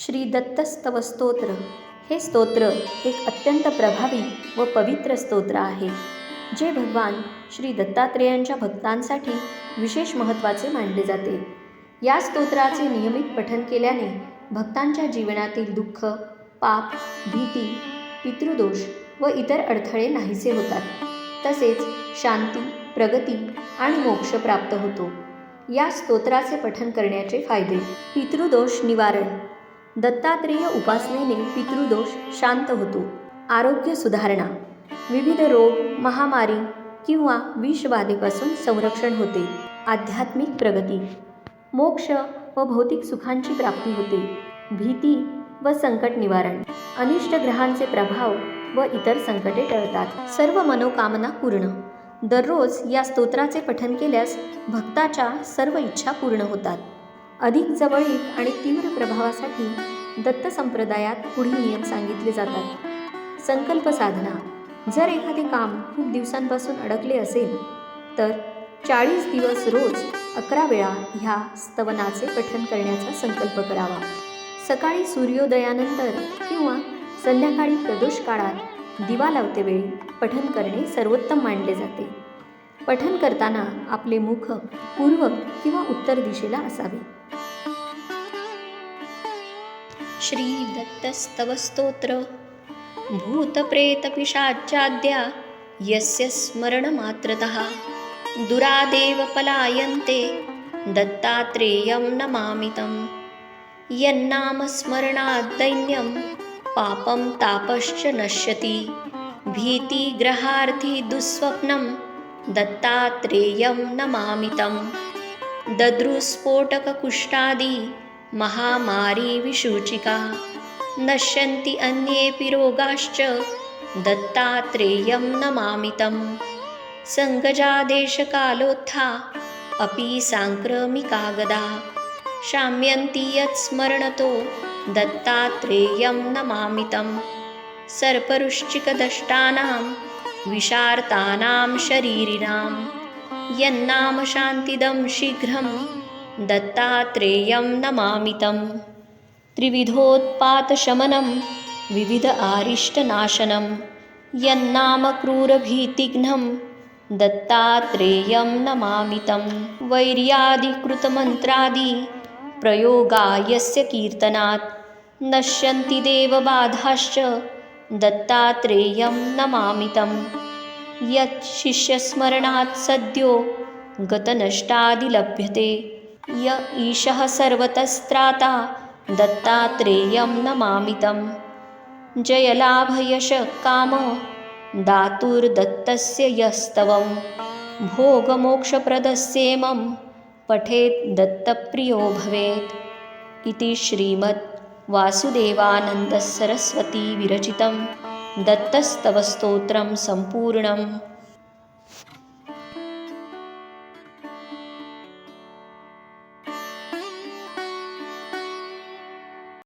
श्री दत्तस्तव स्तोत्र हे स्तोत्र एक अत्यंत प्रभावी व पवित्र स्तोत्र आहे, जे भगवान श्री दत्तात्रेयांच्या भक्तांसाठी विशेष महत्त्वाचे मानले जाते. या स्तोत्राचे नियमित पठण केल्याने भक्तांच्या जीवनातील दुःख, पाप, भीती, पितृदोष व इतर अडथळे नाहीसे होतात. तसेच शांती, प्रगती आणि मोक्ष प्राप्त होतो. या स्तोत्राचे पठण करण्याचे फायदे. पितृदोष निवारण. दत्तात्रेय उपासनेने पितृदोष शांत होतो. आरोग्य सुधारणा. विविध रोग, महामारी किंवा विषबाधेपासून संरक्षण होते. आध्यात्मिक प्रगती. मोक्ष व भौतिक सुखांची प्राप्ती होते. भीती व संकट निवारण. अनिष्ट ग्रहांचे प्रभाव व इतर संकटे टळतात. सर्व मनोकामना पूर्ण. दररोज या स्तोत्राचे पठण केल्यास भक्ताच्या सर्व इच्छा पूर्ण होतात. अधिक जवळीक आणि तीव्र प्रभावासाठी दत्त संप्रदायात पुढील नियम सांगितले जातात. संकल्प साधना. जर एखादे काम खूप दिवसांपासून अडकले असेल तर 40 दिवस रोज 11 वेळा ह्या स्तवनाचे पठण करण्याचा संकल्प करावा. सकाळी सूर्योदयानंतर किंवा संध्याकाळी प्रदोष काळात दिवा लावतेवेळी पठण करणे सर्वोत्तम मानले जाते. पठण करताना आपले मुख पूर्व किंवा उत्तर दिशेला असावे. श्री दत्तस्तव स्तोत्र. भूतप्रेतपिशाचाद्या यस्य स्मरणमात्रतः दुरादेव पलायन्ते दत्तात्रेयं नमामि तं. यन्नामस्मरणात् दैन्यं पापं तापश्च नश्यति. भीतिग्रहार्थी दुःस्वप्नं दत्तात्रेयं नमामि तं. दद्रुस्फोटककुष्ठादि महामारी विसूचिका नश्यन्ति अन्येऽपि रोगाश्च दत्तात्रेयं नमामि तं. संगजादेशकालोत्था अपि सांक्रमिका गदा शाम्यन्ति यत्स्मरणतो दत्तात्रेयं नमामि तं. सर्पवृश्चिकदष्टानां विषार्तानां शरीरिणां यन्नाम शान्तिदं शीघ्रं दत्तात्रेयं नमामि तं. त्रिविधोत्पातशमनं विविध आरिष्टनाशनं यन्नाम क्रूरभीतिघ्नं दत्तात्रेयं नमामि तं. वैर्यादिकृतमन्त्रादि प्रयोगा यस्य कीर्तनात् नश्यन्ति देवबाधाश्च दत्तात्रेयं नमामि तं. यत् शिष्यस्मरणात् सद्यो गतनष्टादि लभ्यते य ईशः सर्वतस्त्राता दत्तात्रेयं नमामि तं. जयलाभयशकाम दातुर्दत्तस्य यस्तवं भोगमोक्षप्रदस्येमं पठेत् दत्तप्रियो भवेत्. इति श्रीमद् वासुदेवानन्द सरस्वती विरचितं दत्तस्तवस्तोत्रं सम्पूर्णम्.